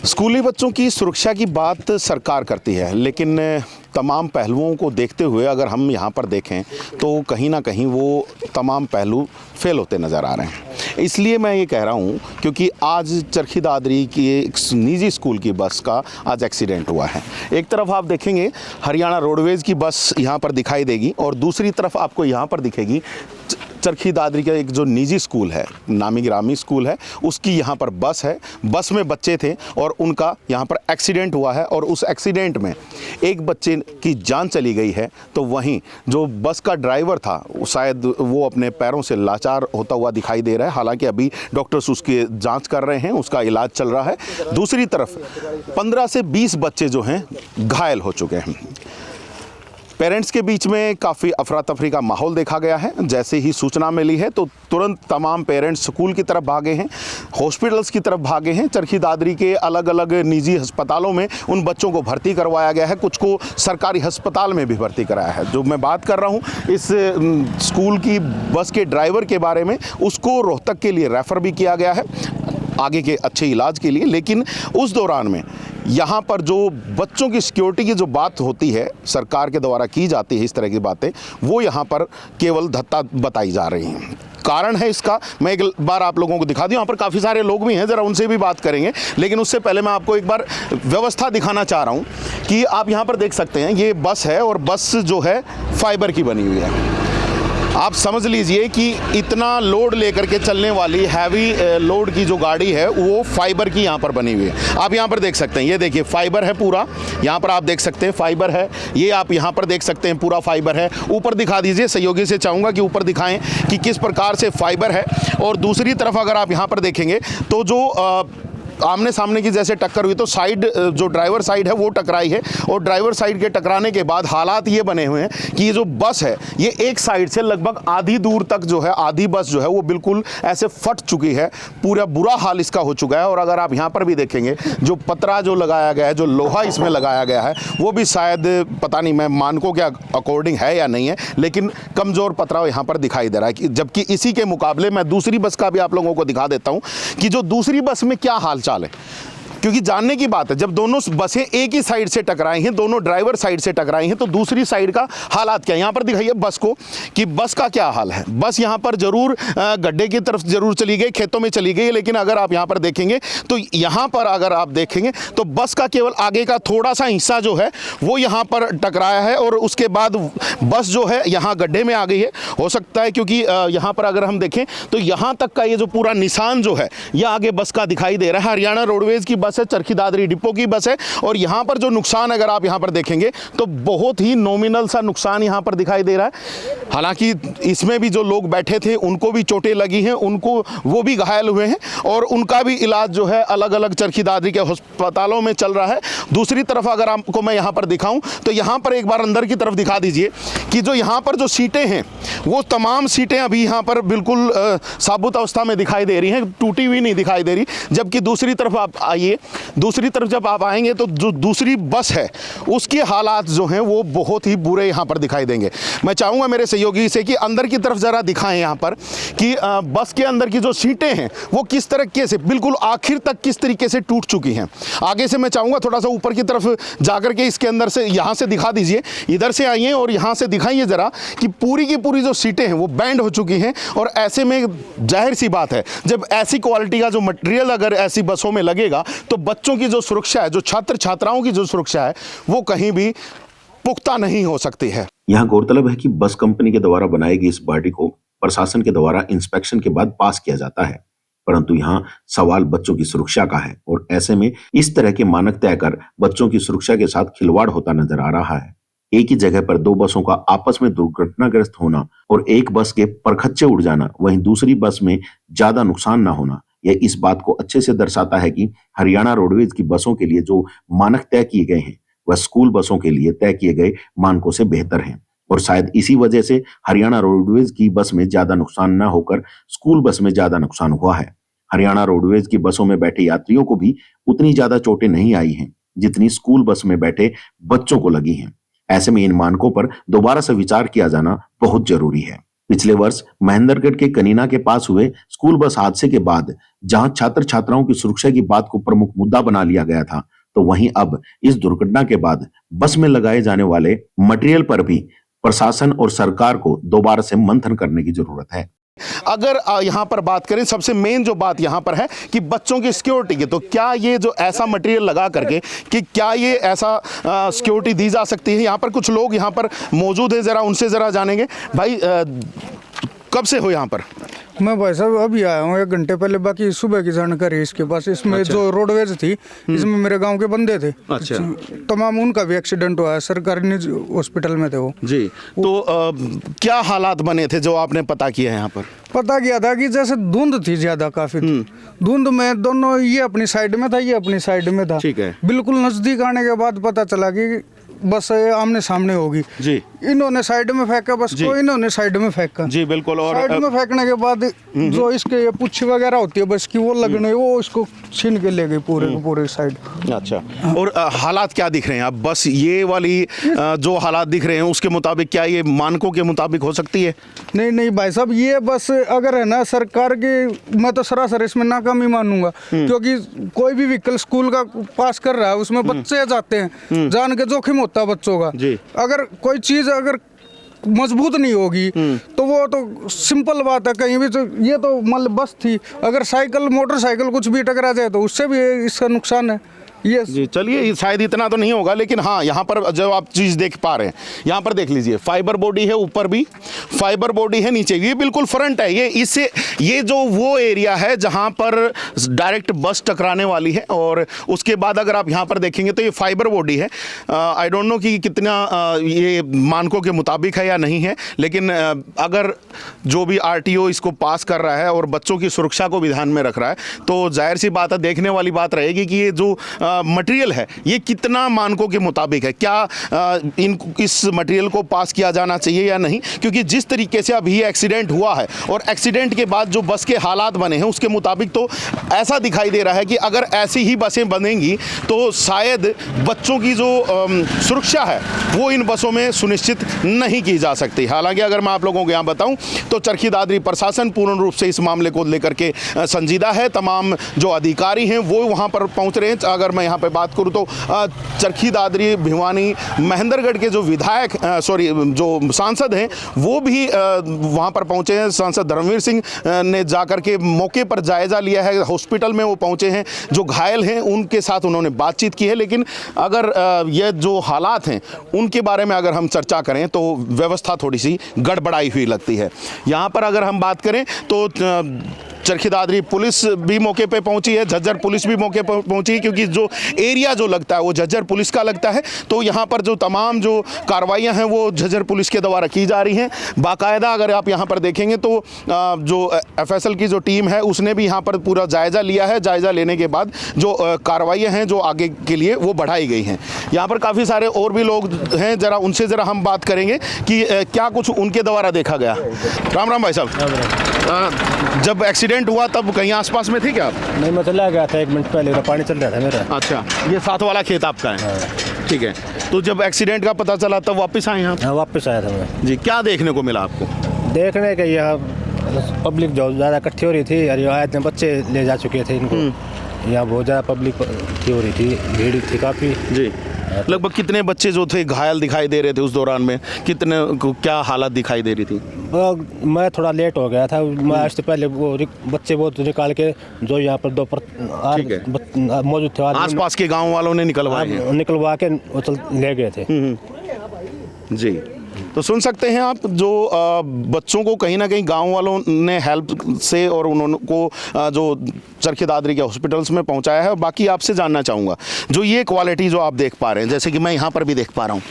स्कूली बच्चों की सुरक्षा की बात सरकार करती है, लेकिन तमाम पहलुओं को देखते हुए अगर हम यहाँ पर देखें तो कहीं ना कहीं वो तमाम पहलू फेल होते नज़र आ रहे हैं। इसलिए मैं ये कह रहा हूँ क्योंकि आज चरखी दादरी की एक निजी स्कूल की बस का आज एक्सीडेंट हुआ है। एक तरफ आप देखेंगे हरियाणा रोडवेज़ की बस यहाँ पर दिखाई देगी और दूसरी तरफ आपको यहाँ पर दिखेगी चरखी दादरी का एक जो निजी स्कूल है, नामी गिरामी स्कूल है, उसकी यहाँ पर बस है। बस में बच्चे थे और उनका यहाँ पर एक्सीडेंट हुआ है और उस एक्सीडेंट में एक बच्चे की जान चली गई है। तो वहीं जो बस का ड्राइवर था शायद वो अपने पैरों से लाचार होता हुआ दिखाई दे रहा है। हालांकि अभी डॉक्टर्स उसकी जांच कर रहे हैं, उसका इलाज चल रहा है। दूसरी तरफ 15 से 20 बच्चे जो हैं घायल हो चुके हैं। पेरेंट्स के बीच में काफ़ी अफरा तफरी का माहौल देखा गया है। जैसे ही सूचना मिली है तो तुरंत तमाम पेरेंट्स स्कूल की तरफ भागे हैं, हॉस्पिटल्स की तरफ भागे हैं। चरखी दादरी के अलग अलग निजी अस्पतालों में उन बच्चों को भर्ती करवाया गया है, कुछ को सरकारी अस्पताल में भी भर्ती कराया है। जो मैं बात कर रहा हूँ इस स्कूल की बस के ड्राइवर के बारे में, उसको रोहतक के लिए रेफ़र भी किया गया है आगे के अच्छे इलाज के लिए। लेकिन उस दौरान में यहाँ पर जो बच्चों की सिक्योरिटी की जो बात होती है, सरकार के द्वारा की जाती है इस तरह की बातें, वो यहाँ पर केवल धत्ता बताई जा रही हैं। कारण है इसका मैं एक बार आप लोगों को दिखा दूं। यहाँ पर काफ़ी सारे लोग भी हैं, ज़रा उनसे भी बात करेंगे। लेकिन उससे पहले मैं आपको एक बार व्यवस्था दिखाना चाह रहा हूँ कि आप यहाँ पर देख सकते हैं ये बस है और बस जो है फाइबर की बनी हुई है। आप समझ लीजिए कि इतना लोड लेकर के चलने वाली हैवी लोड की जो गाड़ी है वो फाइबर की यहाँ पर बनी हुई है। आप यहाँ पर देख सकते हैं, ये देखिए फाइबर है पूरा, यहाँ पर आप देख सकते हैं फाइबर है। ये आप यहाँ पर देख सकते हैं पूरा फाइबर है। ऊपर दिखा दीजिए, सहयोगी से चाहूँगा कि ऊपर दिखाएं कि किस प्रकार से फाइबर है। और दूसरी तरफ अगर आप यहाँ पर देखेंगे तो जो आमने सामने की जैसे टक्कर हुई तो साइड जो ड्राइवर साइड है वो टकराई है। और ड्राइवर साइड के टकराने के बाद हालात ये बने हुए हैं कि ये जो बस है ये एक साइड से लगभग आधी दूर तक जो है, आधी बस जो है वो बिल्कुल ऐसे फट चुकी है। पूरा बुरा हाल इसका हो चुका है। और अगर आप यहाँ पर भी देखेंगे जो पतरा जो लगाया गया है, जो लोहा इसमें लगाया गया है, वो भी शायद पता नहीं मैं मानकों के अकॉर्डिंग है या नहीं है, लेकिन कमज़ोर पतरा यहाँ पर दिखाई दे रहा है। जबकि इसी के मुकाबले मैं दूसरी बस का भी आप लोगों को दिखा देता हूँ कि जो दूसरी बस में क्या हाल चाल है। क्योंकि जानने की बात है, जब दोनों बसें एक ही साइड से टकराई हैं, दोनों ड्राइवर साइड से टकराई हैं, तो दूसरी साइड का हालात क्या है। यहाँ पर दिखाइए बस को कि बस का क्या हाल है। बस यहाँ पर जरूर गड्ढे की तरफ जरूर चली गई, खेतों में चली गई, लेकिन अगर आप यहाँ पर देखेंगे तो यहाँ पर अगर आप देखेंगे तो बस का केवल आगे का थोड़ा सा हिस्सा जो है वो यहाँ पर टकराया है और उसके बाद बस जो है यहाँ गड्ढे में आ गई है। हो सकता है क्योंकि यहाँ पर अगर हम देखें तो यहाँ तक का ये जो पूरा निशान जो है यह आगे बस का दिखाई दे रहा है। हरियाणा रोडवेज़ की बस है, चरखी दादरी डिपो की बस है। और यहाँ पर जो नुकसान अगर आप यहाँ पर देखेंगे तो बहुत ही नॉमिनल सा नुकसान यहाँ पर दिखाई दे रहा है। हालांकि इसमें भी जो लोग बैठे थे उनको भी चोटें लगी हैं, वो भी घायल हुए हैं और उनका भी इलाज जो है अलग अलग चरखी दादरी के अस्पतालों में चल रहा है। दूसरी तरफ अगर आपको मैं यहाँ पर दिखाऊं तो यहाँ पर एक बार अंदर की तरफ दिखा दीजिए कि जो यहाँ पर जो सीटें हैं वो तमाम सीटें अभी यहाँ पर बिल्कुल साबुत अवस्था में दिखाई दे रही हैं, टूटी हुई नहीं दिखाई दे रही। जबकि दूसरी तरफ आप आइए, दूसरी तरफ जब आप आएंगे तो जो दूसरी बस है उसके हालात जो हैं वो बहुत ही बुरे यहाँ पर दिखाई देंगे। मैं चाहूँगा मेरे सहयोगी से कि अंदर की तरफ ज़रा दिखाएं यहाँ पर कि बस के अंदर की जो सीटें हैं वो किस तरीके से बिल्कुल आखिर तक किस तरीके से टूट चुकी हैं। आगे से मैं चाहूँगा थोड़ा सा ऊपर की तरफ जाकर के इसके अंदर से यहाँ से दिखा दीजिए, इधर से आइए और यहाँ से दिखाइए ज़रा कि पूरी की पूरी जो सीटें हैं वो बैंड हो चुकी हैं। और ऐसे में जाहिर सी बात है जब ऐसी क्वालिटी का जो मटेरियल अगर ऐसी बसों में लगेगा तो बच्चों की जो सुरक्षा है, जो छात्र छात्राओं की जो सुरक्षा है वो कहीं भी पुख्ता नहीं हो सकती है। यहाँ गौरतलब है कि बस कंपनी के द्वारा बनाई गई इस बॉडी को प्रशासन के द्वारा इंस्पेक्शन के बाद पास किया जाता है, परंतु यहाँ सवाल बच्चों की सुरक्षा का है। और ऐसे में इस तरह के मानक तय कर बच्चों की सुरक्षा के साथ खिलवाड़ होता नजर आ रहा है। एक ही जगह पर दो बसों का आपस में दुर्घटनाग्रस्त होना और एक बस के परखच्चे उड़ जाना, वहीं दूसरी बस में ज्यादा नुकसान न होना, यह इस बात को अच्छे से दर्शाता है कि हरियाणा रोडवेज की बसों के लिए जो मानक तय किए गए हैं वह स्कूल बसों के लिए तय किए गए मानकों से बेहतर हैं। और शायद इसी वजह से हरियाणा रोडवेज की बस में ज्यादा नुकसान न होकर स्कूल बस में ज्यादा नुकसान हुआ है। हरियाणा रोडवेज की बसों में बैठे यात्रियों को भी उतनी ज्यादा चोटें नहीं आई हैं जितनी स्कूल बस में बैठे बच्चों को लगी हैं। ऐसे में इन मानकों पर दोबारा से विचार किया जाना बहुत जरूरी है। पिछले वर्ष महेंद्रगढ़ के कनीना के पास हुए स्कूल बस हादसे के बाद जहां छात्र छात्राओं की सुरक्षा की बात को प्रमुख मुद्दा बना लिया गया था, तो वहीं अब इस दुर्घटना के बाद बस में लगाए जाने वाले मटेरियल पर भी प्रशासन और सरकार को दोबारा से मंथन करने की जरूरत है। अगर यहाँ पर बात करें, सबसे मेन जो बात यहाँ पर है कि बच्चों की सिक्योरिटी की, तो क्या ये जो ऐसा मटेरियल लगा करके कि क्या ये ऐसा सिक्योरिटी दी जा सकती है? यहाँ पर कुछ लोग यहाँ पर मौजूद है, ज़रा उनसे ज़रा जानेंगे। भाई कब से हो यहाँ पर? मैं भाई साहब अभी आया हूँ 1 घंटे पहले, बाकी सुबह की जानकारी है इसके पास। इसमें जो रोडवेज थी, इसमें मेरे गांव के बंदे थे, अच्छा, तमाम उनका भी एक्सीडेंट हुआ है, सरकारी हॉस्पिटल में थे वो जी। तो क्या हालात बने थे जो आपने पता किया है यहाँ पर? पता किया था कि जैसे धुंध थी ज्यादा, काफी धुंध में दोनों, ये अपनी साइड में था, ये अपनी साइड में था। ठीक है। बिल्कुल नजदीक आने के बाद पता चला कि बस आमने सामने होगी जी। इन्होंने साइड में फेंका बस को, इन्होंने साइड में फेंका जी, बिल्कुल। और साइड में फेंकने के बाद जो इसके ये पुच्छ वगैरह होती है बस की, वो लगने, वो इसको छीन के ले गई पूरे को पूरे साइड। अच्छा, और हालात क्या दिख रहे हैं अब? बस ये वाली जो हालात दिख रहे हैं उसके मुताबिक क्या ये मानकों के मुताबिक हो सकती है? नहीं नहीं भाई साहब, ये बस अगर है ना सरकार की, मैं तो सरासर इसमें नाकामी मानूंगा, क्योंकि कोई भी व्हीकल स्कूल का पास कर रहा है उसमें बच्चे जाते हैं, जान के जोखिम होता है बच्चों का। अगर कोई चीज अगर मजबूत नहीं होगी तो वो तो सिंपल बात है, कहीं भी तो ये तो मतलब बस थी, अगर साइकिल मोटरसाइकिल कुछ भी टकरा जाए तो उससे भी इसका नुकसान है। यस जी, चलिए शायद इतना तो नहीं होगा, लेकिन हाँ यहाँ पर जो आप चीज़ देख पा रहे हैं, यहाँ पर देख लीजिए, फाइबर बॉडी है, ऊपर भी फाइबर बॉडी है, नीचे ये बिल्कुल फ्रंट है। ये इससे ये जो वो एरिया है जहाँ पर डायरेक्ट बस टकराने वाली है, और उसके बाद अगर आप यहाँ पर देखेंगे तो ये फाइबर बॉडी है। आई डोंट नो कि कितना ये मानकों के मुताबिक है या नहीं है, लेकिन अगर जो भी RTO इसको पास कर रहा है और बच्चों की सुरक्षा को भी ध्यान में रख रहा है, तो जाहिर सी बात है, देखने वाली बात रहेगी कि ये जो मटेरियल है ये कितना मानकों के मुताबिक है, क्या इस मटेरियल को पास किया जाना चाहिए या नहीं। क्योंकि जिस तरीके से अभी एक्सीडेंट हुआ है और एक्सीडेंट के बाद जो बस के हालात बने हैं उसके मुताबिक तो ऐसा दिखाई दे रहा है कि अगर ऐसी ही बसें बनेंगी तो शायद बच्चों की जो सुरक्षा है वो इन बसों में सुनिश्चित नहीं की जा सकती। हालांकि अगर मैं आप लोगों को यहाँ बताऊं तो चरखी दादरी प्रशासन पूर्ण रूप से इस मामले को लेकर के संजीदा है। तमाम जो अधिकारी हैं वो वहाँ पर पहुँच रहे हैं। अगर मैं यहाँ पे बात करूँ तो चरखी दादरी भिवानी महेंद्रगढ़ के जो विधायक जो सांसद हैं वो भी वहाँ पर पहुँचे हैं। सांसद धर्मवीर सिंह ने जाकर के मौके पर जायज़ा लिया है, हॉस्पिटल में वो पहुँचे हैं, जो घायल हैं उनके साथ उन्होंने बातचीत की है। लेकिन अगर ये जो हालात हैं उनके बारे में अगर हम चर्चा करें तो व्यवस्था थोड़ी सी गड़बड़ाई हुई लगती है। यहाँ पर अगर हम बात करें तो चरखी दादरी पुलिस भी मौके पे पहुंची है, झज्जर पुलिस भी मौके पर पहुंची है, क्योंकि जो एरिया जो लगता है वो झज्जर पुलिस का लगता है। तो यहाँ पर जो तमाम जो कार्रवाइयाँ हैं वो झज्जर पुलिस के द्वारा की जा रही हैं बाकायदा। अगर आप यहाँ पर देखेंगे तो जो FSL की जो टीम है उसने भी यहाँ पर पूरा जायज़ा लिया है। जायज़ा लेने के बाद जो कार्रवाइयाँ हैं जो आगे के लिए वो बढ़ाई गई हैं। यहाँ पर काफ़ी सारे और भी लोग हैं, ज़रा उनसे ज़रा हम बात करेंगे कि क्या कुछ उनके द्वारा देखा गया। राम राम भाई साहब, जब एक्सीडेंट हुआ तब कहीं आसपास में थे क्या आप? नहीं, मैं चला गया था 1 मिनट पहले, पानी चल रहा था मेरा। अच्छा, ये साथ वाला खेत आपका है? ठीक है। तो जब एक्सीडेंट का पता चला तब वापस आए यहाँ? हाँ, वापस आया था मैं जी। क्या देखने को मिला आपको? देखने के यहाँ पब्लिक जो ज़्यादा इकट्ठी हो रही थी, और आए थे बच्चे ले जा चुके थे इनको, यहाँ बहुत ज़्यादा पब्लिक हो रही थी, भीड़ थी काफ़ी जी। लगभग कितने बच्चे जो थे घायल दिखाई दे रहे थे उस दौरान में? कितने को क्या हालत दिखाई दे रही थी? मैं थोड़ा लेट हो गया था, मैं आज से पहले वो बच्चे वो निकाल के जो यहाँ पर मौजूद थे आसपास के गांव वालों ने निकलवा के ले गए थे जी। तो सुन सकते हैं आप, जो बच्चों को कहीं ना कहीं गांव वालों ने हेल्प से और उन्होंने को जो चरखी दादरी के हॉस्पिटल्स में पहुंचाया है। बाकी आपसे जानना चाहूँगा, जो ये क्वालिटी जो आप देख पा रहे हैं, जैसे कि मैं यहाँ पर भी देख पा रहा हूँ,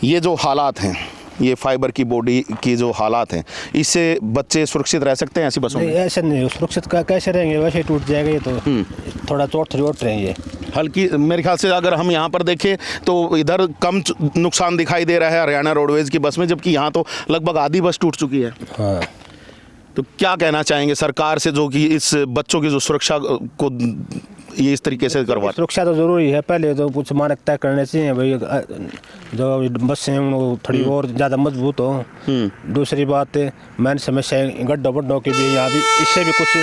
ये जो हालात हैं, ये फाइबर की बॉडी की जो हालात हैं, इससे बच्चे सुरक्षित रह सकते हैं ऐसी बसों में? ऐसे नहीं, सुरक्षित कैसे रहेंगे, वैसे ही टूट जाएगा ये तो। थोड़ा चोट रहेंगे हल्की। मेरे ख्याल से अगर हम यहाँ पर देखें तो इधर कम नुकसान दिखाई दे रहा है हरियाणा रोडवेज की बस में, जबकि यहाँ तो लगभग आधी बस टूट चुकी है। हाँ। तो क्या कहना चाहेंगे सरकार से, जो कि इस बच्चों की जो सुरक्षा को ये इस तरीके से करवा? सुरक्षा तो जरूरी है, पहले तो कुछ मानक तय करने चाहिए भाई, जो बसें हैं वो थोड़ी और ज़्यादा मजबूत हो। दूसरी बात मेन समस्या गड्ढों वड्ढों की भी, यहाँ भी इससे भी कुछ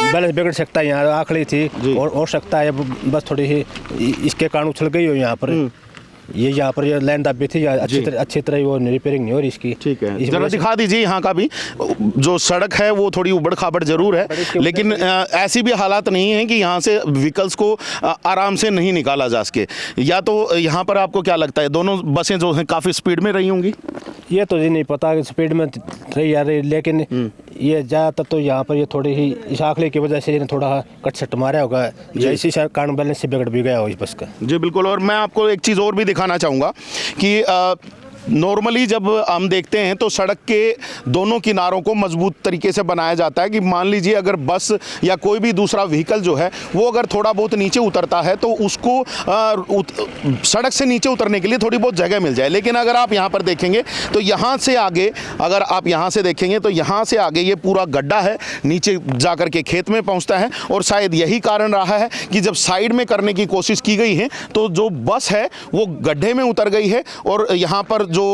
बैलेंस बिगड़ सकता है। यहाँ आखिरी थी और हो सकता है बस थोड़ी ही इसके कारण उछल गई हो यहाँ पर। ये यहाँ पर ये लाइन दबी थी, अच्छी तरह वो रिपेयरिंग नहीं हो रही इसकी। ठीक है, जरा दिखा दीजिए यहाँ का भी। जो सड़क है वो थोड़ी उबड़ खाबड़ जरूर है, लेकिन ऐसी भी हालात नहीं है कि यहाँ से व्हीकल्स को आराम से नहीं निकाला जा सके। या तो यहाँ पर आपको क्या लगता है, दोनों बसें जो हैं काफ़ी स्पीड में रही होंगी? ये तो जी नहीं पता कि स्पीड में रही आ रही, लेकिन ये ज़्यादातर तो यहाँ पर ये थोड़ी ही इस आखिरी की वजह से थोड़ा कट सट मारा होगा, इसी कारण बैलेंस से बिगड़ भी गया हो इस बस का। जी बिल्कुल। और मैं आपको एक चीज़ और भी दिखाना चाहूँगा कि नॉर्मली जब हम देखते हैं तो सड़क के दोनों किनारों को मजबूत तरीके से बनाया जाता है कि मान लीजिए अगर बस या कोई भी दूसरा व्हीकल जो है वो अगर थोड़ा बहुत नीचे उतरता है तो उसको सड़क से नीचे उतरने के लिए थोड़ी बहुत जगह मिल जाए। लेकिन अगर आप यहाँ पर देखेंगे तो यहाँ से आगे, अगर आप यहाँ से देखेंगे तो यहाँ से आगे ये पूरा गड्ढा है, नीचे जा कर के खेत में पहुँचता है। और शायद यही कारण रहा है कि जब साइड में करने की कोशिश की गई है तो जो बस है वो गड्ढे में उतर गई है और यहाँ पर जो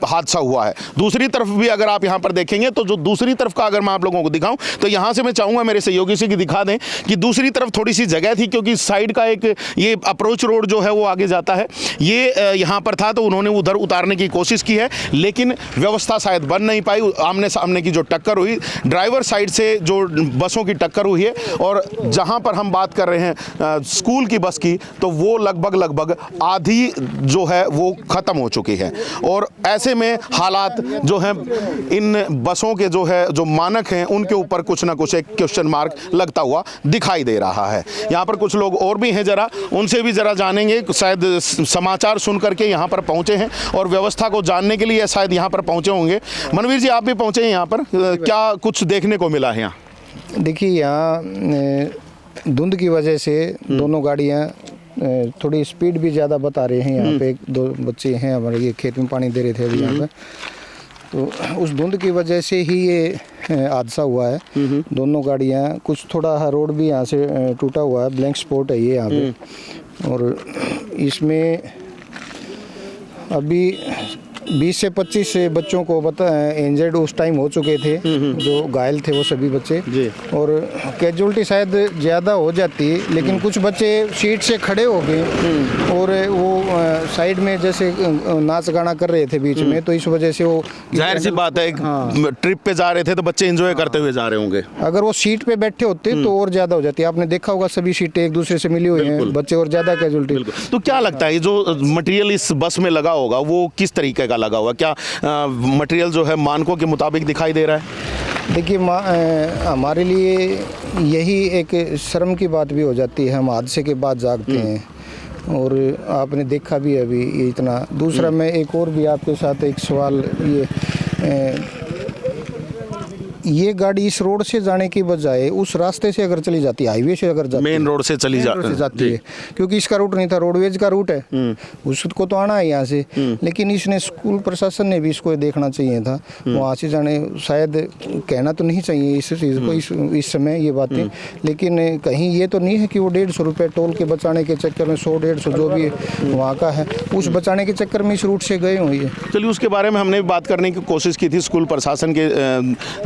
हादसा हुआ है। दूसरी तरफ भी अगर आप यहाँ पर देखेंगे तो जो दूसरी तरफ का अगर मैं आप लोगों को दिखाऊं तो यहाँ से मैं चाहूँगा मेरे सहयोगी से कि दिखा दें कि दूसरी तरफ थोड़ी सी जगह थी, क्योंकि साइड का एक ये अप्रोच रोड जो है वो आगे जाता है, ये यहाँ पर था तो उन्होंने उधर उतारने की कोशिश की है, लेकिन व्यवस्था शायद बन नहीं पाई। आमने सामने की जो टक्कर हुई, ड्राइवर साइड से जो बसों की टक्कर हुई है। और जहाँ पर हम बात कर रहे हैं स्कूल की बस की, तो वो लगभग आधी जो है वो ख़त्म हो चुकी है। और ऐसे में हालात जो हैं इन बसों के जो है जो मानक हैं उनके ऊपर कुछ ना कुछ एक क्वेश्चन मार्क लगता हुआ दिखाई दे रहा है। यहाँ पर कुछ लोग और भी हैं, जरा उनसे भी जरा जानेंगे, शायद समाचार सुन करके यहाँ पर पहुँचे हैं और व्यवस्था को जानने के लिए शायद यहाँ पर पहुँचे होंगे। मनवीर जी, आप भी पहुँचे हैं यहाँ पर, क्या कुछ देखने को मिला है यहाँ? देखिए, यहाँ धुंध की वजह से दोनों गाड़ियाँ थोड़ी स्पीड भी ज़्यादा बता रहे हैं। यहाँ पे एक दो बच्चे हैं हमारे, ये खेत में पानी दे रहे थे अभी यहाँ पे, तो उस धुंध की वजह से ही ये हादसा हुआ है। दोनों गाड़ियाँ, कुछ थोड़ा रोड भी यहाँ से टूटा हुआ है, ब्लैंक स्पॉट है ये यहाँ पे। और इसमें अभी 20 से 25 बच्चों को इंजर्ड उस टाइम हो चुके थे, जो घायल थे वो सभी बच्चे। और कैजुअल्टी शायद ज़्यादा हो जाती, लेकिन कुछ बच्चे सीट से खड़े हो गए और वो साइड में जैसे नाच गाना कर रहे थे बीच में, तो इस वजह से वो, जाहिर सी बात है, ट्रिप पे जा रहे थे तो बच्चे एंजॉय करते हुए जा रहे होंगे। अगर वो सीट पे बैठे होते तो और ज़्यादा हो जाती। आपने देखा होगा सभी सीटें एक दूसरे से मिली हुई हैं, बच्चे और ज़्यादा कैजुअल्टी। तो क्या लगता है जो मटेरियल इस बस में लगा होगा वो किस तरीके का लगा हुआ? क्या मटेरियल जो है मानकों के मुताबिक दिखाई दे रहा है? देखिए, हमारे लिए यही एक शर्म की बात भी हो जाती है। हम हादसे के बाद जागते हैं और आपने देखा भी अभी ये इतना। दूसरा, मैं एक और भी आपके साथ एक सवाल, ये गाड़ी इस रोड से जाने की बजाय उस रास्ते से अगर चली जाती, हाईवे से अगर जाती, मेन रोड से चली जाती है, क्योंकि इसका रूट नहीं था, रोडवेज का रूट है, उसको तो आना है यहाँ से। लेकिन इसने, स्कूल प्रशासन ने भी इसको देखना चाहिए था, वहाँ से जाने, शायद कहना तो नहीं चाहिए इस चीज़ को इस समय ये बातें, लेकिन कहीं ये तो नहीं है कि वो 150 रुपये टोल के बचाने के चक्कर में 100-150 जो भी वहाँ का है उस बचाने के चक्कर में इस रूट से गए हों ये। चलिए, उसके बारे में हमने बात करने की कोशिश की थी स्कूल प्रशासन के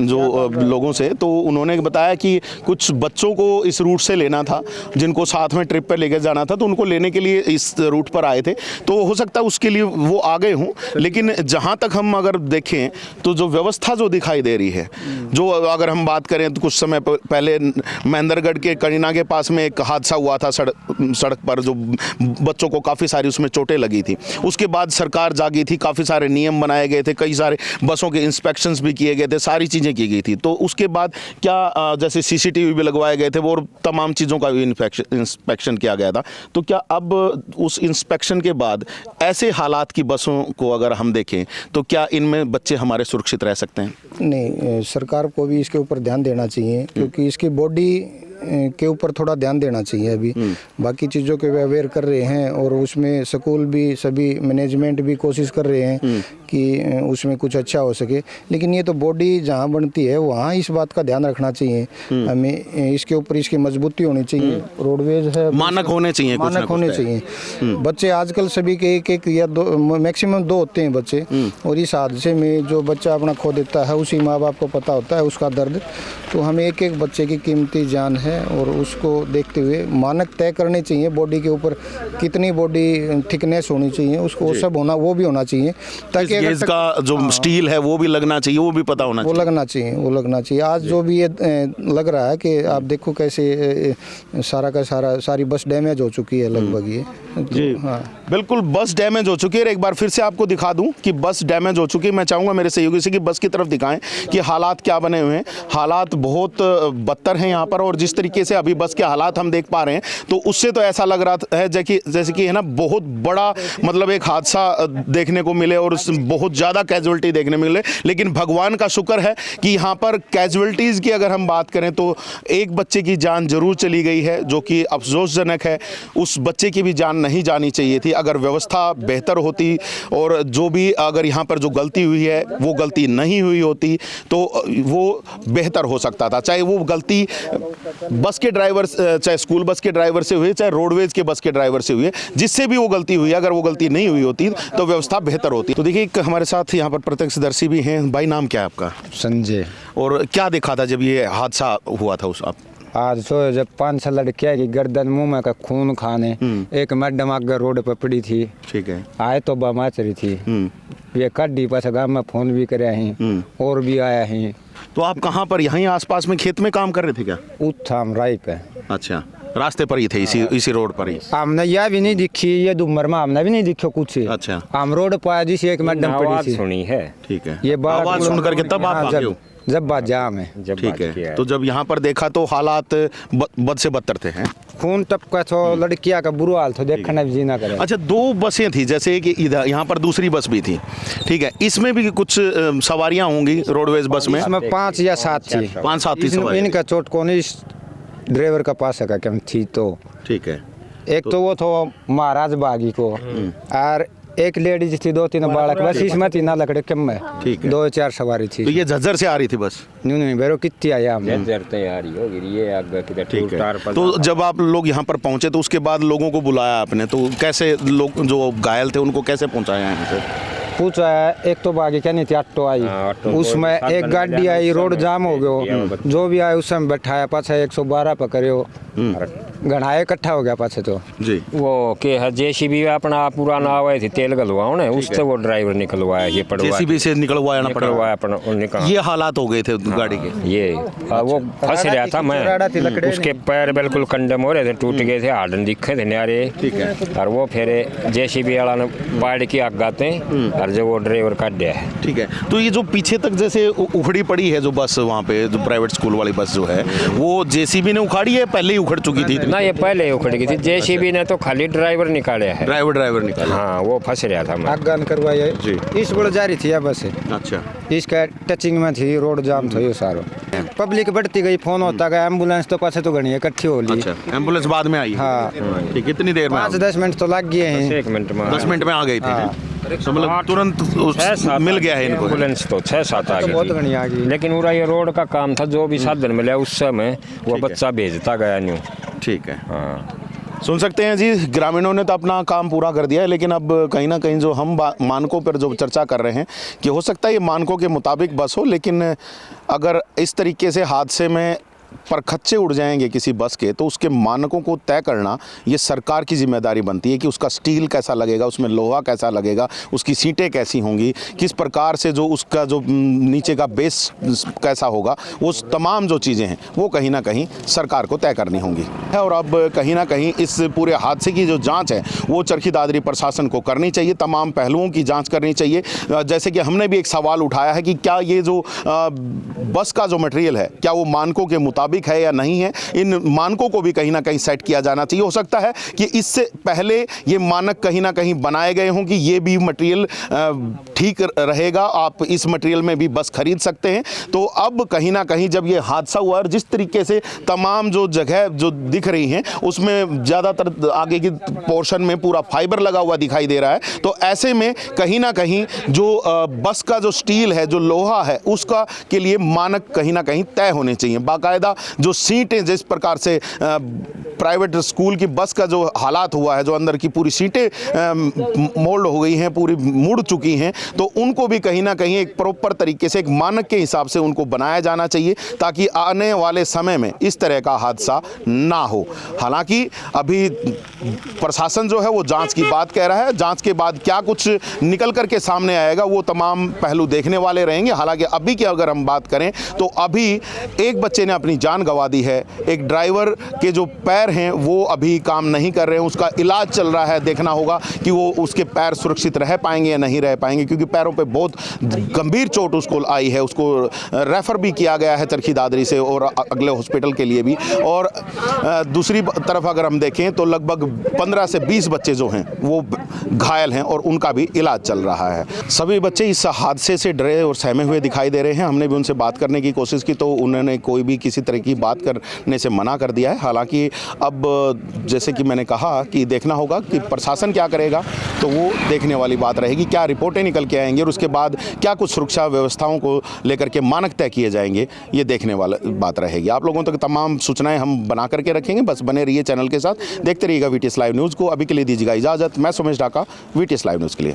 जो लोगों से, तो उन्होंने बताया कि कुछ बच्चों को इस रूट से लेना था, जिनको साथ में ट्रिप पर लेकर जाना था, तो उनको लेने के लिए इस रूट पर आए थे। तो हो सकता है उसके लिए वो आ गए हों, लेकिन जहाँ तक हम अगर देखें तो जो व्यवस्था जो दिखाई दे रही है, जो अगर हम बात करें तो कुछ समय पहले महेंद्रगढ़ के करीना के पास में एक हादसा हुआ था सड़क पर, जो बच्चों को काफ़ी सारी उसमें चोटें लगी थी। उसके बाद सरकार जागी थी, काफ़ी सारे नियम बनाए गए थे, कई सारे बसों के इंस्पेक्शंस भी किए गए थे, सारी चीज़ें की गई थी। तो उसके बाद क्या जैसे CCTV भी लगवाए गए थे वो, और तमाम चीज़ों का भी इंस्पेक्शन किया गया था। तो क्या अब उस इंस्पेक्शन के बाद ऐसे हालात की बसों को अगर हम देखें तो क्या इनमें बच्चे हमारे सुरक्षित रह सकते हैं? नहीं, सरकार को भी इसके ऊपर ध्यान देना चाहिए, क्योंकि इसकी बॉडी के ऊपर थोड़ा ध्यान देना चाहिए अभी। बाकी चीज़ों के वे अवेयर कर रहे हैं और उसमें स्कूल भी सभी मैनेजमेंट भी कोशिश कर रहे हैं कि उसमें कुछ अच्छा हो सके, लेकिन ये तो बॉडी जहाँ बनती है वहाँ इस बात का ध्यान रखना चाहिए हमें, इसके ऊपर इसकी मजबूती होनी चाहिए। रोडवेज है, मानक होने चाहिए, कुछ ना मानक होने कुछ चाहिए। बच्चे आजकल सभी के एक या दो, मैक्सिमम 2 होते हैं बच्चे, और इस हादसे में जो बच्चा अपना खो देता है उसी माँ बाप को पता होता है उसका दर्द। तो हमें एक एक बच्चे की कीमती जान है और उसको देखते हुए मानक तय करने चाहिए। बॉडी के ऊपर कितनी बॉडी थिकनेस होनी चाहिए उसको वो सब होना, वो भी होना चाहिए, ताकि गेज का जो स्टील है वो भी लगना चाहिए, वो भी पता होना वो चाहिए। लगना चाहिए, वो लगना चाहिए। आज जो भी ये लग रहा है कि आप देखो कैसे सारा का सारी बस डैमेज हो चुकी है लगभग ये। जी हाँ, बिल्कुल बस डैमेज हो चुकी है। एक बार फिर से आपको दिखा दूं कि बस डैमेज हो चुकी है। मैं चाहूँगा मेरे सहयोगी से कि बस की तरफ दिखाएं कि हालात क्या बने हुए हैं। हालात बहुत बदतर हैं यहाँ पर, और जिस तरीके से अभी बस के हालात हम देख पा रहे हैं तो उससे तो ऐसा लग रहा है जैसे कि है ना बहुत बड़ा मतलब एक हादसा देखने को मिले और बहुत ज़्यादा कैजुअलिटी देखने मिले। लेकिन भगवान का शुक्र है कि यहाँ पर कैजुअलिटीज़ की अगर हम बात करें तो एक बच्चे की जान जरूर चली गई है, जो कि अफसोसजनक है। उस बच्चे की भी जान नहीं जानी चाहिए थी। अगर व्यवस्था बेहतर होती और जो भी अगर यहाँ पर जो गलती हुई है वो गलती नहीं हुई होती तो वो बेहतर हो सकता था। चाहे वो गलती बस के ड्राइवर, चाहे स्कूल बस के ड्राइवर से हुई, चाहे रोडवेज के बस के ड्राइवर से हुई है, जिससे भी वो गलती हुई, अगर वो गलती नहीं हुई होती तो व्यवस्था बेहतर होती। तो देखिए एक हमारे साथ यहाँ पर प्रत्यक्षदर्शी भी हैं। भाई नाम क्या है आपका? संजय। और क्या देखा था जब ये हादसा हुआ था उस आप? आज सो जब 5 लड़कियां की गर्दन मुंह में का खून खाने, एक मैडम आगे रोड पर पड़ी थी, ठीक है, आए तो बमाच रही थी, ये कड्डी पास गाँव में फोन भी करे हैं और भी आया है। तो आप कहाँ पर, यहीं आसपास में खेत में काम कर रहे थे क्या? उत्थाम राय पे। अच्छा, रास्ते पर ही थे, इसी रोड पर ही? हमने यह भी नहीं दिखी, ये दुमर में हमने भी नहीं दिखो कुछ। अच्छा, हम रोड पर आया जिसे एक मैडम पड़ी थी, सुनी है। ठीक है, ये आवाज सुन करके तब आप भागे हो? जब बात जाम है। ठीक है, तो जब यहाँ पर देखा तो हालात बद से बदतर थे हैं? खून टपका तो लड़कियां का बुरा हाल तो देखना भी जीना करे। अच्छा, 2 बसें थी, जैसे कि इधर यहाँ पर दूसरी बस भी थी, ठीक है, इसमें भी कुछ सवारियाँ होंगी रोडवेज बस में? इसमें 5 या 7 थी। 5-7 थी सवारी। इनका चोट कौन इस ड्राइवर का पास है क्या थी तो? ठीक है, एक तो वो तो महाराज बागी को, और एक लेडीज थी, 2-3 बालक, बस इसमें 3 लकड़े कम में, ठीक है, 2-4 सवारी थी। तो ये झज्जर से आ रही थी बस? नहीं बेरो कितनी आया हमने। तैयारी होगी ये आगे किधर ठीक है। तो जब आप लोग यहाँ पर पहुँचे तो उसके बाद लोगों को बुलाया आपने, तो कैसे लोग जो घायल थे उनको कैसे पहुँचाया यहाँ से? पूछा है, एक तो बागी क्या नहीं थी, ऑटो आई, उसमें एक गाड़ी आई, रोड जाम हो गया, जो भी आया उस समय बैठाया, पाछा 112 पकड़ो, घनाए इकट्ठा हो गया पाछे तो जी। वो के है जेसीबी अपना पुराना आवे थी तेल गलवाओ ने, उससे वो ड्राइवर निकलवाया, ये पड़वाया, जेसीबी से निकलवाया ना निकलवाया अपना निकल। ये हालात हो गए थे गाड़ी के? ये वो फंस रहा था, मैं उसके पैर बिल्कुल कंडम हो रहे थे, टूट गए थे, हाडन दिखे थे न्यारे। ठीक है, और वो फिर जेसीबी वाला ने बाढ़ की आग गाते और जो वो ड्राइवर काट दिया है। ठीक है, तो ये जो पीछे तक जैसे उखड़ी पड़ी है जो बस, वहाँ पे जो प्राइवेट स्कूल वाली बस जो है, वो जेसीबी ने उखाड़ी है, पहले ही उखड़ चुकी थी? ना, ये पहले ही उखड़ गई थी, जेसीबी ने तो खाली ड्राइवर निकाले है। ड्राइवर निकाला? हाँ, वो फंस रहा था। मैं आगान करवाया इस बड़े जा रही थी या बस। अच्छा, इसका टचिंग में थी, रोड जाम था ये सारो, पब्लिक बढ़ती गई, फोन होता गया, एम्बुलेंस तो पास तो घनी इकट्ठी हो ली। अच्छा, एम्बुलेंस बाद में आई? हाँ, ठीक, कितनी देर में? 5-10 मिनट तो लग गए हैं। 1 मिनट में 10 मिनट में आ गई थी? तो मतलब तुरंत मिल गया है इनको? एम्बुलेंस तो 6-7 आ बहुत गई, घनी आ गई। लेकिन पूरा ये रोड का काम था, जो भी साधन मिला उस समय वो बच्चा भेजता गया न्यू। ठीक है, हाँ, सुन सकते हैं जी, ग्रामीणों ने तो अपना काम पूरा कर दिया है, लेकिन अब कहीं ना कहीं जो हम मानकों पर जो चर्चा कर रहे हैं कि हो सकता है ये मानकों के मुताबिक बस हो, लेकिन अगर इस तरीके से हादसे में पर खच्चे उड़ जाएंगे किसी बस के तो उसके मानकों को तय करना ये सरकार की जिम्मेदारी बनती है कि उसका स्टील कैसा लगेगा, उसमें लोहा कैसा लगेगा, उसकी सीटें कैसी होंगी, किस प्रकार से जो उसका जो नीचे का बेस कैसा होगा, वो तमाम जो चीज़ें हैं वो कहीं ना कहीं सरकार को तय करनी होंगी। और अब कहीं ना कहीं इस पूरे हादसे की जो जांच है वो चरखी दादरी प्रशासन को करनी चाहिए, तमाम पहलुओं की जाँच करनी चाहिए। जैसे कि हमने भी एक सवाल उठाया है कि क्या ये जो बस का जो मटेरियल है क्या वो मानकों के मुताबिक है या नहीं है, इन मानकों को भी कहीं ना कहीं सेट किया जाना चाहिए। हो सकता है कि इससे पहले ये मानक कहीं ना कहीं बनाए गए हों कि ये भी मटेरियल ठीक रहेगा, आप इस मटेरियल में भी बस खरीद सकते हैं। तो अब कहीं ना कहीं जब ये हादसा हुआ और जिस तरीके से तमाम जो जगह जो दिख रही हैं उसमें ज़्यादातर आगे की पोर्शन में पूरा फाइबर लगा हुआ दिखाई दे रहा है, तो ऐसे में कहीं ना कहीं जो बस का जो स्टील है, जो लोहा है, उसका के लिए मानक कहीं ना कहीं तय होने चाहिए। बाकायदा जो सीटें जिस प्रकार से प्राइवेट स्कूल की बस का जो हालात हुआ है, जो अंदर की पूरी सीटें मोल्ड हो गई हैं, पूरी मुड़ चुकी हैं, तो उनको भी कहीं ना कहीं एक प्रॉपर तरीके से एक मानक के हिसाब से उनको बनाया जाना चाहिए ताकि आने वाले समय में इस तरह का हादसा ना हो। हालांकि अभी प्रशासन जो है वो जांच की बात कह रहा है, जांच के बाद क्या कुछ निकल कर के सामने आएगा वो तमाम पहलू देखने वाले रहेंगे। हालांकि अभी की अगर हम बात करें तो अभी एक बच्चे ने अपनी जान गंवा दी है, एक ड्राइवर के जो पैर हैं वो अभी काम नहीं कर रहे हैं, उसका इलाज चल रहा है। देखना होगा कि वो उसके पैर सुरक्षित रह पाएंगे या नहीं रह पाएंगे, क्योंकि पैरों पे बहुत गंभीर चोट उसको आई है। उसको रेफ़र भी किया गया है चरखी दादरी से और अगले हॉस्पिटल के लिए भी। और दूसरी तरफ अगर हम देखें तो लगभग 15 से 20 बच्चे जो हैं वो घायल हैं और उनका भी इलाज चल रहा है। सभी बच्चे इस हादसे से डरे और सहमे हुए दिखाई दे रहे हैं। हमने भी उनसे बात करने की कोशिश की तो उन्होंने कोई भी किसी तरह की बात करने से मना कर दिया है। हालांकि अब जैसे कि मैंने कहा कि देखना होगा कि प्रशासन क्या करेगा, तो वो देखने वाली बात रहेगी। क्या रिपोर्टें निकल के आएंगी और उसके बाद क्या कुछ सुरक्षा व्यवस्थाओं को लेकर के मानक तय किए जाएंगे, ये देखने वाला बात रहेगी। आप लोगों तक तमाम सूचनाएं हम बना करके रखेंगे, बस बने रहिए चैनल के साथ, देखते रहिएगा VTS लाइव न्यूज़ को। अभी के लिए दीजिएगा इजाज़त। मैं Sumesh Dhaka, VTS live news के लिए।